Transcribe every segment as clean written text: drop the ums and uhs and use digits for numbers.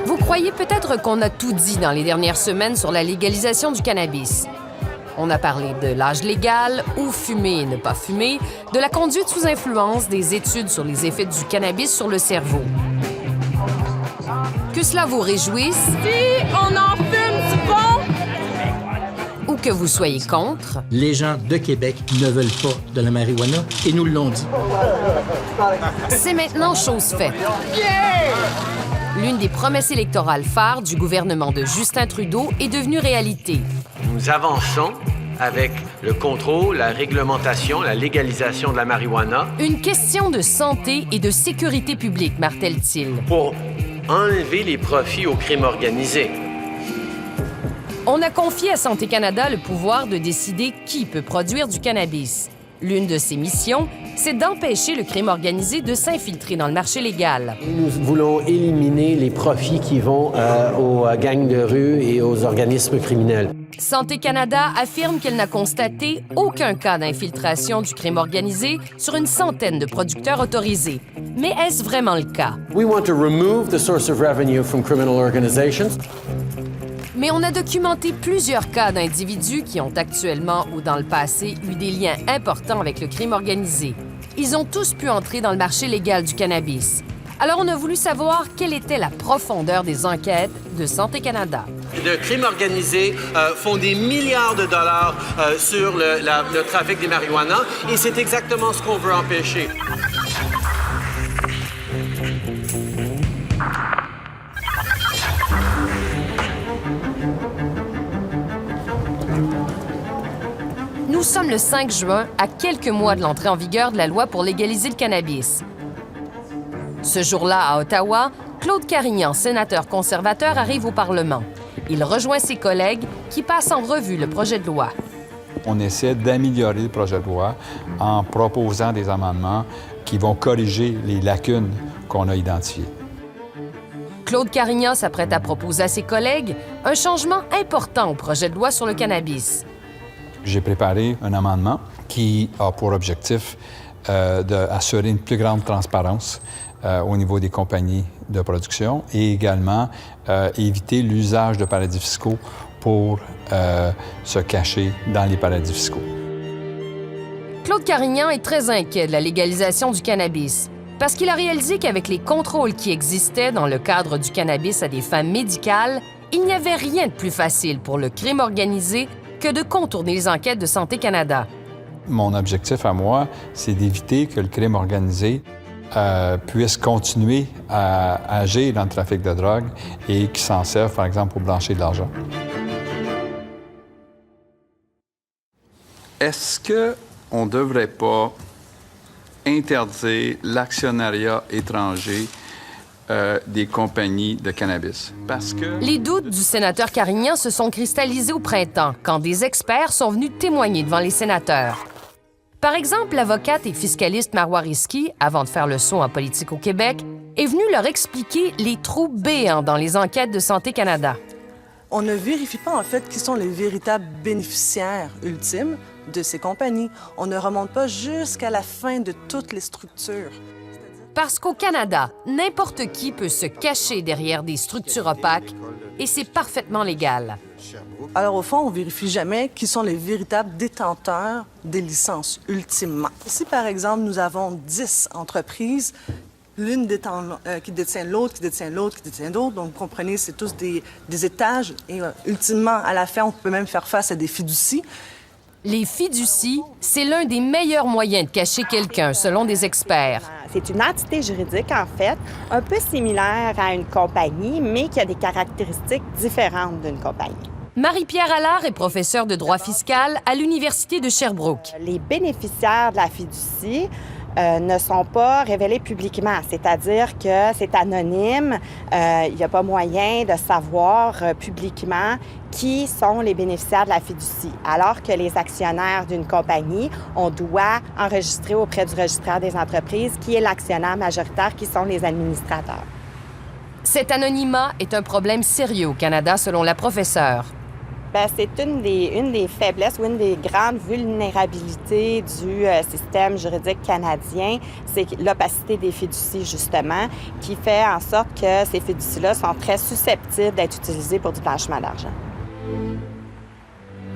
Vous croyez peut-être qu'on a tout dit dans les dernières semaines sur la légalisation du cannabis. On a parlé de l'âge légal, où fumer et ne pas fumer, de la conduite sous influence, des études sur les effets du cannabis sur le cerveau. Que cela vous réjouisse, Si on en fume du bon, ou que vous soyez contre, Les gens de Québec ne veulent pas de la marijuana et nous l'ont dit. c'est maintenant chose faite. L'une des promesses électorales phares du gouvernement de Justin Trudeau est devenue réalité. Nous avançons avec le contrôle, la réglementation, la légalisation de la marijuana Une question de santé et de sécurité publique, martèle-t-il. pour enlever les profits au crime organisé. On a confié à Santé Canada le pouvoir de décider qui peut produire du cannabis. L'une de ses missions, c'est d'empêcher le crime organisé de s'infiltrer dans le marché légal. Nous voulons éliminer les profits qui vont aux gangs de rue et aux organismes criminels. Santé Canada affirme qu'elle n'a constaté aucun cas d'infiltration du crime organisé sur une centaine de producteurs autorisés. Mais est-ce vraiment le cas? We want to remove the source of revenue from criminal organizations. Mais on a documenté plusieurs cas d'individus qui ont actuellement ou dans le passé eu des liens importants avec le crime organisé. Ils ont tous pu entrer dans le marché légal du cannabis. Alors on a voulu savoir quelle était la profondeur des enquêtes de Santé Canada. Le crime organisé font des milliards de dollars sur le trafic des marijuana et c'est exactement ce qu'on veut empêcher. Nous sommes le 5 juin, à quelques mois de l'entrée en vigueur de la loi pour légaliser le cannabis. Ce jour-là, à Ottawa, Claude Carignan, sénateur conservateur, arrive au Parlement. Il rejoint ses collègues qui passent en revue le projet de loi. On essaie d'améliorer le projet de loi en proposant des amendements qui vont corriger les lacunes qu'on a identifiées. Claude Carignan s'apprête à proposer à ses collègues un changement important au projet de loi sur le cannabis. J'ai préparé un amendement qui a pour objectif d'assurer une plus grande transparence au niveau des compagnies de production et également éviter l'usage de paradis fiscaux pour se cacher dans les paradis fiscaux. Claude Carignan est très inquiet de la légalisation du cannabis parce qu'il a réalisé qu'avec les contrôles qui existaient dans le cadre du cannabis à des fins médicales, il n'y avait rien de plus facile pour le crime organisé que de contourner les enquêtes de Santé Canada. Mon objectif à moi, c'est d'éviter que le crime organisé puisse continuer à agir dans le trafic de drogue et qu'il s'en serve, par exemple, pour blanchir de l'argent. Est-ce qu'on ne devrait pas interdire l'actionnariat étranger des compagnies de cannabis? Parce que... Les doutes du sénateur Carignan se sont cristallisés au printemps quand des experts sont venus témoigner devant les sénateurs. Par exemple, l'avocate et fiscaliste Marois Risky, avant de faire le saut en politique au Québec, est venue leur expliquer les trous béants dans les enquêtes de Santé Canada. On ne vérifie pas, en fait, qui sont les véritables bénéficiaires ultimes de ces compagnies. On ne remonte pas jusqu'à la fin de toutes les structures. Parce qu'au Canada, n'importe qui peut se cacher derrière des structures opaques et c'est parfaitement légal. Alors, au fond, on vérifie jamais qui sont les véritables détenteurs des licences, ultimement. Si, par exemple, nous avons 10 entreprises, l'une qui détient l'autre, qui détient l'autre, qui détient l'autre, donc, vous comprenez, c'est tous des étages. Et ultimement, à la fin, on peut même faire face à des fiducies. Les fiducies, c'est l'un des meilleurs moyens de cacher quelqu'un, selon des experts. C'est une entité juridique, en fait, un peu similaire à une compagnie, mais qui a des caractéristiques différentes d'une compagnie. Marie-Pierre Allard est professeure de droit fiscal à l'Université de Sherbrooke. Les bénéficiaires de la fiducie ne sont pas révélés publiquement, c'est-à-dire que c'est anonyme, il n'y a pas moyen de savoir publiquement qui sont les bénéficiaires de la fiducie, alors que les actionnaires d'une compagnie, on doit enregistrer auprès du registraire des entreprises qui est l'actionnaire majoritaire, qui sont les administrateurs. Cet anonymat est un problème sérieux au Canada, selon la professeure. Bien, c'est une des faiblesses ou une des grandes vulnérabilités du système juridique canadien, c'est l'opacité des fiducies, justement, qui fait en sorte que ces fiducies-là sont très susceptibles d'être utilisées pour du blanchiment d'argent.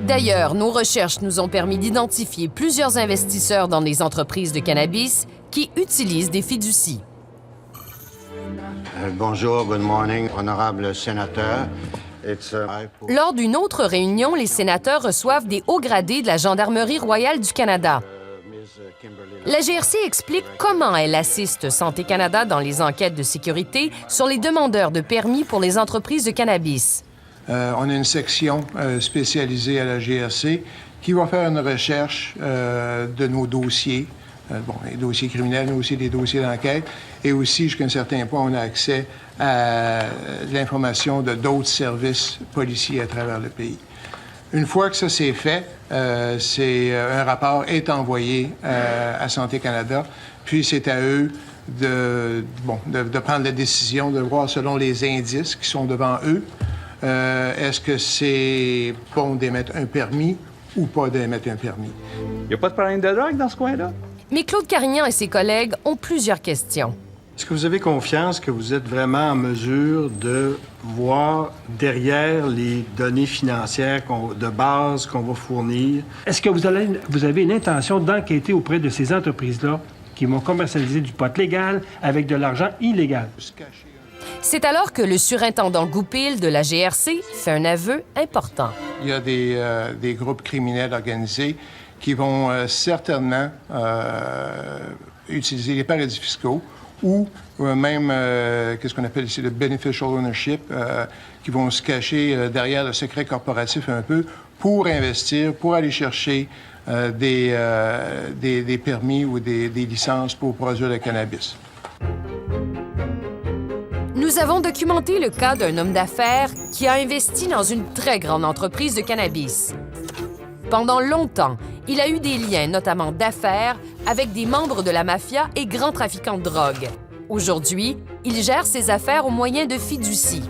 D'ailleurs, nos recherches nous ont permis d'identifier plusieurs investisseurs dans des entreprises de cannabis qui utilisent des fiducies. Bonjour, good morning, honorable sénateur. Lors d'une autre réunion, les sénateurs reçoivent des hauts gradés de la Gendarmerie royale du Canada. La GRC explique comment elle assiste Santé Canada dans les enquêtes de sécurité sur les demandeurs de permis pour les entreprises de cannabis. On a une section spécialisée à la GRC qui va faire une recherche de nos dossiers, les dossiers criminels, mais aussi des dossiers d'enquête. Et aussi, jusqu'à un certain point, on a accès à l'information de d'autres services policiers à travers le pays. Une fois que ça c'est fait, un rapport est envoyé à Santé Canada, puis c'est à eux de prendre la décision, de voir selon les indices qui sont devant eux, est-ce que c'est bon d'émettre un permis ou pas d'émettre un permis. Il n'y a pas de problème de drogue dans ce coin-là? Mais Claude Carignan et ses collègues ont plusieurs questions. Est-ce que vous avez confiance que vous êtes vraiment en mesure de voir derrière les données financières de base qu'on va fournir? Est-ce que vous avez une intention d'enquêter auprès de ces entreprises-là qui vont commercialiser du pot légal avec de l'argent illégal? C'est alors que le surintendant Goupil de la GRC fait un aveu important. Il y a des groupes criminels organisés qui vont certainement utiliser les paradis fiscaux ou même, qu'est-ce qu'on appelle ici, le beneficial ownership, qui vont se cacher derrière le secret corporatif un peu pour investir, pour aller chercher des permis ou des licences pour produire le cannabis. Nous avons documenté le cas d'un homme d'affaires qui a investi dans une très grande entreprise de cannabis. Pendant longtemps, il a eu des liens, notamment d'affaires, avec des membres de la mafia et grands trafiquants de drogue. Aujourd'hui, il gère ses affaires au moyen de fiducies.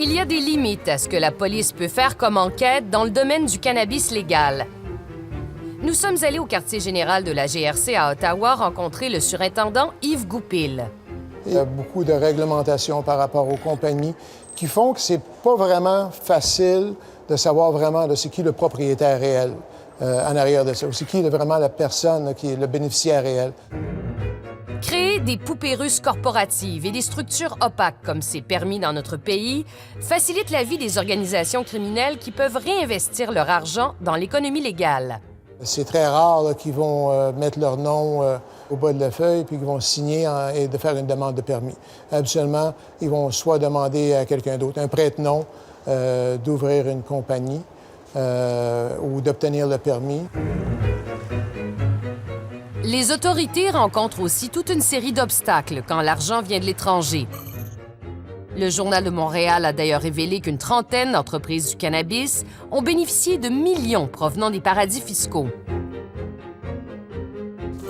Il y a des limites à ce que la police peut faire comme enquête dans le domaine du cannabis légal. Nous sommes allés au quartier général de la GRC à Ottawa rencontrer le surintendant Yves Goupil. Il y a beaucoup de réglementations par rapport aux compagnies qui font que c'est pas vraiment facile de savoir vraiment de c'est qui le propriétaire réel en arrière de ça, ou c'est qui vraiment la personne qui est le bénéficiaire réel. Créer des poupées russes corporatives et des structures opaques comme c'est permis dans notre pays facilite la vie des organisations criminelles qui peuvent réinvestir leur argent dans l'économie légale. C'est très rare là, qu'ils vont mettre leur nom au bas de la feuille puis qu'ils vont signer et de faire une demande de permis. Habituellement, ils vont soit demander à quelqu'un d'autre, un prête-nom, d'ouvrir une compagnie ou d'obtenir le permis. Les autorités rencontrent aussi toute une série d'obstacles quand l'argent vient de l'étranger. Le Journal de Montréal a d'ailleurs révélé qu'une trentaine d'entreprises du cannabis ont bénéficié de millions provenant des paradis fiscaux.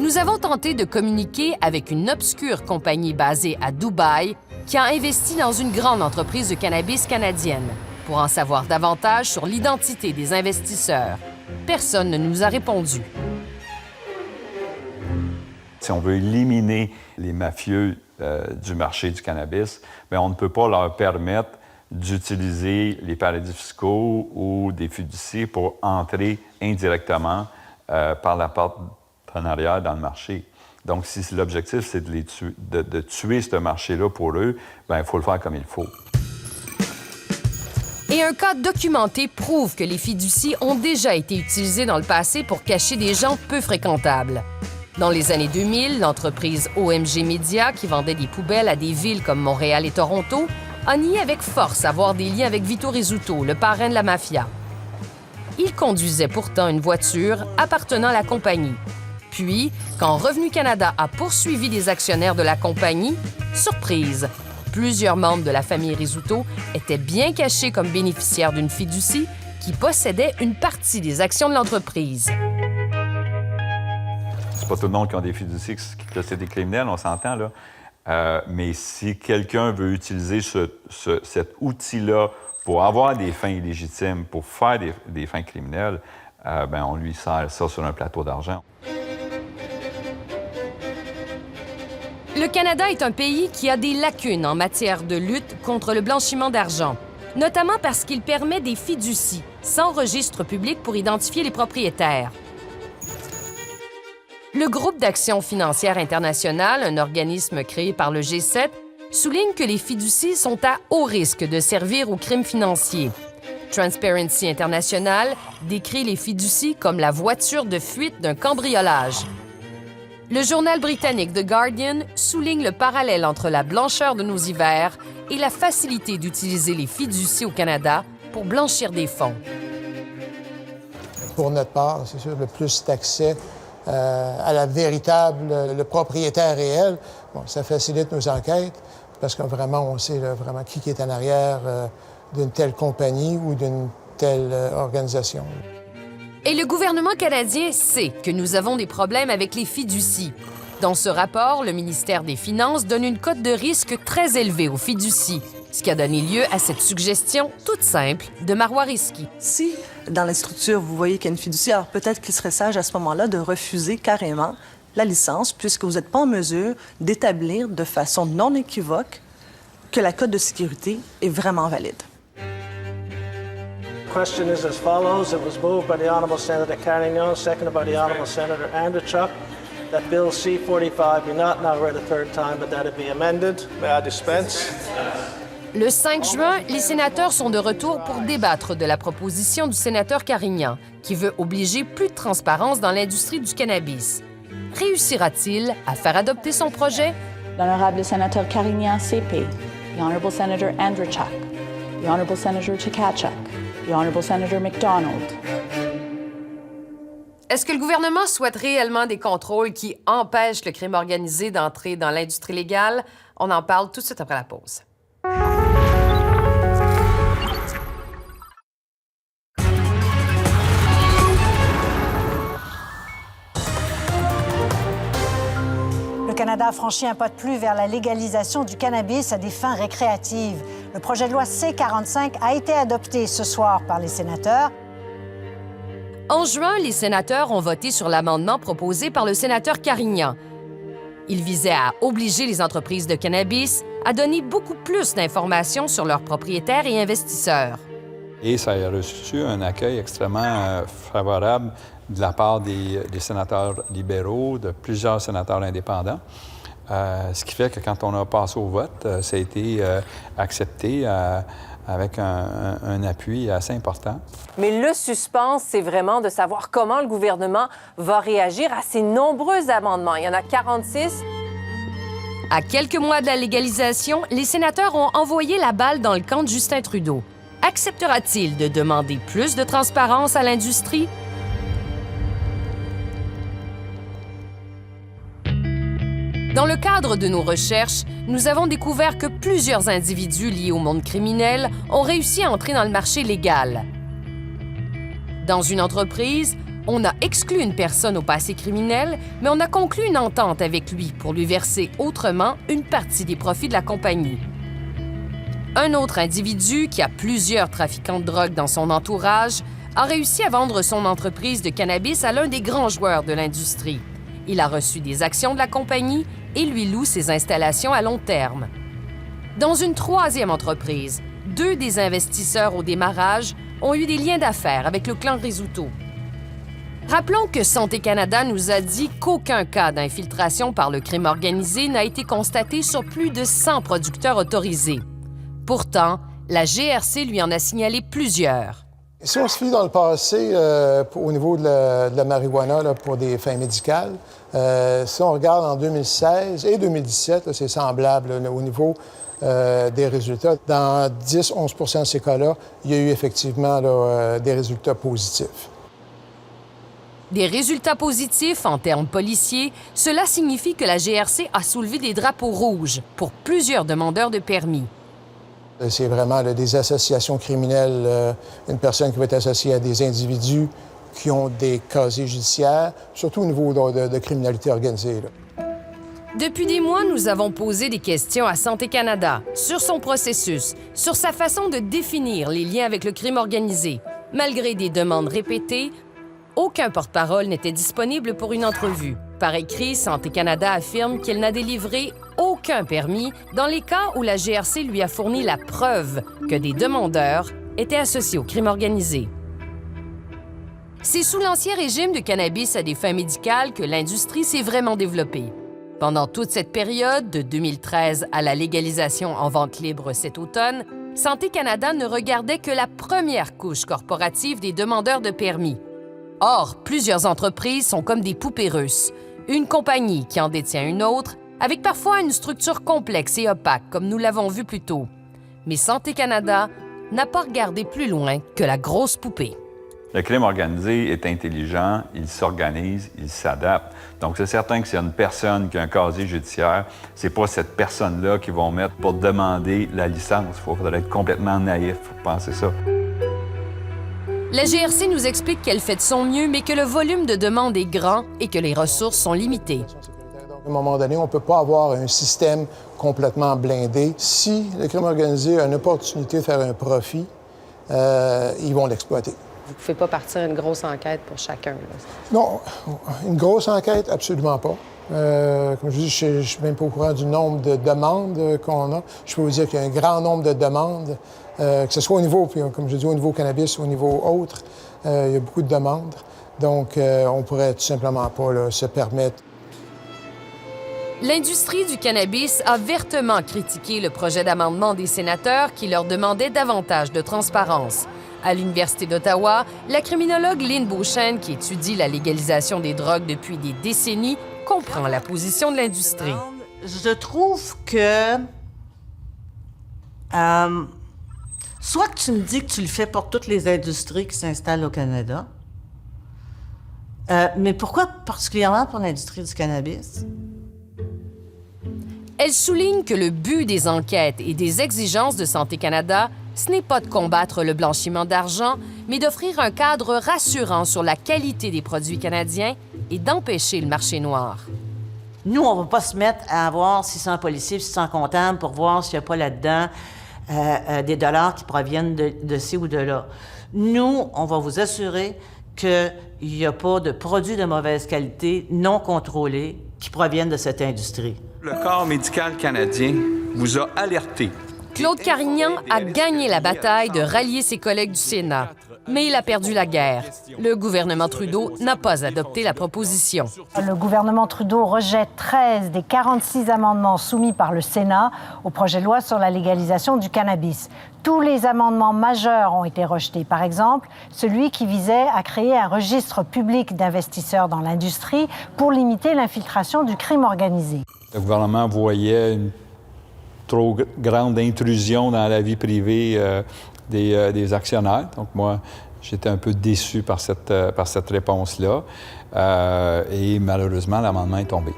Nous avons tenté de communiquer avec une obscure compagnie basée à Dubaï qui a investi dans une grande entreprise de cannabis canadienne pour en savoir davantage sur l'identité des investisseurs. Personne ne nous a répondu. Si on veut éliminer les mafieux du marché du cannabis, bien, on ne peut pas leur permettre d'utiliser les paradis fiscaux ou des fiducies pour entrer indirectement par la porte en arrière dans le marché. Donc, si l'objectif, c'est de tuer ce marché-là pour eux, bien, il faut le faire comme il faut. Et un cas documenté prouve que les fiducies ont déjà été utilisées dans le passé pour cacher des gens peu fréquentables. Dans les années 2000, l'entreprise OMG Media, qui vendait des poubelles à des villes comme Montréal et Toronto, a nié avec force avoir des liens avec Vito Rizzuto, le parrain de la mafia. Il conduisait pourtant une voiture appartenant à la compagnie. Puis, quand Revenu Canada a poursuivi des actionnaires de la compagnie, surprise, plusieurs membres de la famille Rizzuto étaient bien cachés comme bénéficiaires d'une fiducie qui possédait une partie des actions de l'entreprise. C'est pas tout le monde qui a des fiducies que c'est des criminels, on s'entend, là. Mais si quelqu'un veut utiliser cet outil-là pour avoir des fins illégitimes, pour faire des fins criminelles, on lui sert ça sur un plateau d'argent. Le Canada est un pays qui a des lacunes en matière de lutte contre le blanchiment d'argent, notamment parce qu'il permet des fiducies, sans registre public pour identifier les propriétaires. Le Groupe d'action financière internationale, un organisme créé par le G7, souligne que les fiducies sont à haut risque de servir aux crimes financiers. Transparency International décrit les fiducies comme la voiture de fuite d'un cambriolage. Le journal britannique The Guardian souligne le parallèle entre la blancheur de nos hivers et la facilité d'utiliser les fiducies au Canada pour blanchir des fonds. Pour notre part, c'est sûr, le plus d'accès à la véritable, le propriétaire réel, ça facilite nos enquêtes parce que vraiment, on sait vraiment qui est en arrière d'une telle compagnie ou d'une telle organisation. Et le gouvernement canadien sait que nous avons des problèmes avec les fiducies. Dans ce rapport, le ministère des Finances donne une cote de risque très élevée aux fiducies, ce qui a donné lieu à cette suggestion toute simple de Marois Risky. Si dans la structure, vous voyez qu'il y a une fiducie, alors peut-être qu'il serait sage à ce moment-là de refuser carrément la licence, puisque vous n'êtes pas en mesure d'établir de façon non équivoque que la cote de sécurité est vraiment valide. The question is as follows. It was moved by the Honourable Senator Carignan, seconded by the Honourable Senator Andrechuk, that Bill C-45 be not now read a third time, but that it be amended. May I dispense? Le 5 juin, les sénateurs sont de retour pour débattre de la proposition du sénateur Carignan, qui veut obliger plus de transparence dans l'industrie du cannabis. Réussira-t-il à faire adopter son projet? L'honorable sénateur Carignan CP, the Honourable Senator Andrechuk, the Honourable Senator Tkachuk, the Honourable Senator MacDonald. Est-ce que le gouvernement souhaite réellement des contrôles qui empêchent le crime organisé d'entrer dans l'industrie légale? On en parle tout de suite après la pause. Le Canada a franchi un pas de plus vers la légalisation du cannabis à des fins récréatives. Le projet de loi C-45 a été adopté ce soir par les sénateurs. En juin, les sénateurs ont voté sur l'amendement proposé par le sénateur Carignan. Il visait à obliger les entreprises de cannabis à donner beaucoup plus d'informations sur leurs propriétaires et investisseurs. Et ça a reçu un accueil extrêmement favorable de la part des sénateurs libéraux, de plusieurs sénateurs indépendants. Ce qui fait que quand on a passé au vote, ça a été accepté avec un appui assez important. Mais le suspense, c'est vraiment de savoir comment le gouvernement va réagir à ces nombreux amendements. Il y en a 46. À quelques mois de la légalisation, les sénateurs ont envoyé la balle dans le camp de Justin Trudeau. Acceptera-t-il de demander plus de transparence à l'industrie? Dans le cadre de nos recherches, nous avons découvert que plusieurs individus liés au monde criminel ont réussi à entrer dans le marché légal. Dans une entreprise, on a exclu une personne au passé criminel, mais on a conclu une entente avec lui pour lui verser autrement une partie des profits de la compagnie. Un autre individu, qui a plusieurs trafiquants de drogue dans son entourage, a réussi à vendre son entreprise de cannabis à l'un des grands joueurs de l'industrie. Il a reçu des actions de la compagnie et lui loue ses installations à long terme. Dans une troisième entreprise, 2 des investisseurs au démarrage ont eu des liens d'affaires avec le clan Rizzuto. Rappelons que Santé Canada nous a dit qu'aucun cas d'infiltration par le crime organisé n'a été constaté sur plus de 100 producteurs autorisés. Pourtant, la GRC lui en a signalé plusieurs. Si on se fie dans le passé au niveau de la marijuana là, pour des fins médicales, si on regarde en 2016 et 2017, c'est semblable là, au niveau des résultats. Dans 10-11 de ces cas-là, il y a eu effectivement là, des résultats positifs. Des résultats positifs en termes policiers, cela signifie que la GRC a soulevé des drapeaux rouges pour plusieurs demandeurs de permis. C'est vraiment là, des associations criminelles, une personne qui va être associée à des individus qui ont des casiers judiciaires, surtout au niveau de criminalité organisée. Là. Depuis des mois, nous avons posé des questions à Santé Canada sur son processus, sur sa façon de définir les liens avec le crime organisé. Malgré des demandes répétées, aucun porte-parole n'était disponible pour une entrevue. Par écrit, Santé Canada affirme qu'elle n'a délivré aucun permis dans les cas où la GRC lui a fourni la preuve que des demandeurs étaient associés au crime organisé. C'est sous l'Ancien régime du cannabis à des fins médicales que l'industrie s'est vraiment développée. Pendant toute cette période, de 2013 à la légalisation en vente libre cet automne, Santé Canada ne regardait que la première couche corporative des demandeurs de permis. Or, plusieurs entreprises sont comme des poupées russes, une compagnie qui en détient une autre, avec parfois une structure complexe et opaque, comme nous l'avons vu plus tôt. Mais Santé Canada n'a pas regardé plus loin que la grosse poupée. Le crime organisé est intelligent, il s'organise, il s'adapte. Donc, c'est certain que s'il y a une personne qui a un casier judiciaire, c'est pas cette personne-là qu'ils vont mettre pour demander la licence. Il faudrait être complètement naïf pour penser ça. La GRC nous explique qu'elle fait de son mieux, mais que le volume de demandes est grand et que les ressources sont limitées. À un moment donné, on ne peut pas avoir un système complètement blindé. Si le crime organisé a une opportunité de faire un profit, ils vont l'exploiter. Vous ne pouvez pas partir une grosse enquête pour chacun. Là. Non, une grosse enquête, absolument pas. Comme je dis, je ne suis même pas au courant du nombre de demandes qu'on a. Je peux vous dire qu'il y a un grand nombre de demandes, que ce soit au niveau, puis, comme je dis, au niveau cannabis ou au niveau autre, il y a beaucoup de demandes. Donc, on pourrait tout simplement pas là, se permettre. L'industrie du cannabis a vertement critiqué le projet d'amendement des sénateurs qui leur demandait davantage de transparence. À l'Université d'Ottawa, la criminologue Lynn Beauchesne, qui étudie la légalisation des drogues depuis des décennies, comprend la position de l'industrie. Je trouve que soit que tu me dis que tu le fais pour toutes les industries qui s'installent au Canada, mais pourquoi particulièrement pour l'industrie du cannabis? Elle souligne que le but des enquêtes et des exigences de Santé Canada, ce n'est pas de combattre le blanchiment d'argent, mais d'offrir un cadre rassurant sur la qualité des produits canadiens et d'empêcher le marché noir. Nous, on ne va pas se mettre à avoir 600 policiers, 600 comptables pour voir s'il n'y a pas là-dedans des dollars qui proviennent de ci ou de là. Nous, on va vous assurer qu'il n'y a pas de produits de mauvaise qualité non contrôlés qui proviennent de cette industrie. Le Corps médical canadien vous a alerté. Claude Carignan a gagné la bataille de rallier ses collègues du Sénat, mais il a perdu la guerre. Le gouvernement Trudeau n'a pas adopté la proposition. Le gouvernement Trudeau rejette 13 des 46 amendements soumis par le Sénat au projet de loi sur la légalisation du cannabis. Tous les amendements majeurs ont été rejetés. Par exemple, celui qui visait à créer un registre public d'investisseurs dans l'industrie pour limiter l'infiltration du crime organisé. Le gouvernement voyait une trop grande intrusion dans la vie privée des actionnaires. Donc moi, j'étais un peu déçu par cette réponse-là. Et malheureusement, l'amendement est tombé.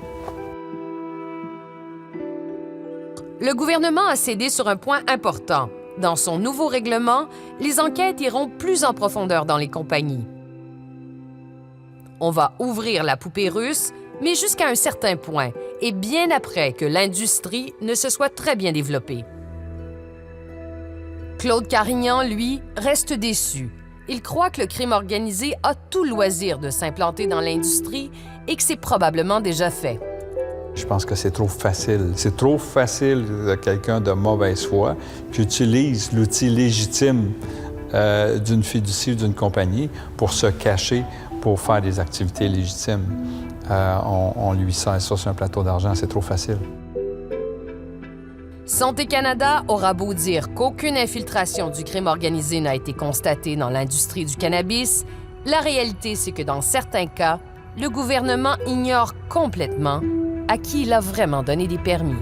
Le gouvernement a cédé sur un point important. Dans son nouveau règlement, les enquêtes iront plus en profondeur dans les compagnies. On va ouvrir la poupée russe, mais jusqu'à un certain point, et bien après que l'industrie ne se soit très bien développée. Claude Carignan, lui, reste déçu. Il croit que le crime organisé a tout loisir de s'implanter dans l'industrie et que c'est probablement déjà fait. Je pense que c'est trop facile. C'est trop facile de quelqu'un de mauvaise foi qui utilise l'outil légitime d'une fiducie ou d'une compagnie pour se cacher, pour faire des activités légitimes. On lui sert ça sur un plateau d'argent, c'est trop facile. Santé Canada aura beau dire qu'aucune infiltration du crime organisé n'a été constatée dans l'industrie du cannabis, la réalité, c'est que dans certains cas, le gouvernement ignore complètement à qui il a vraiment donné des permis.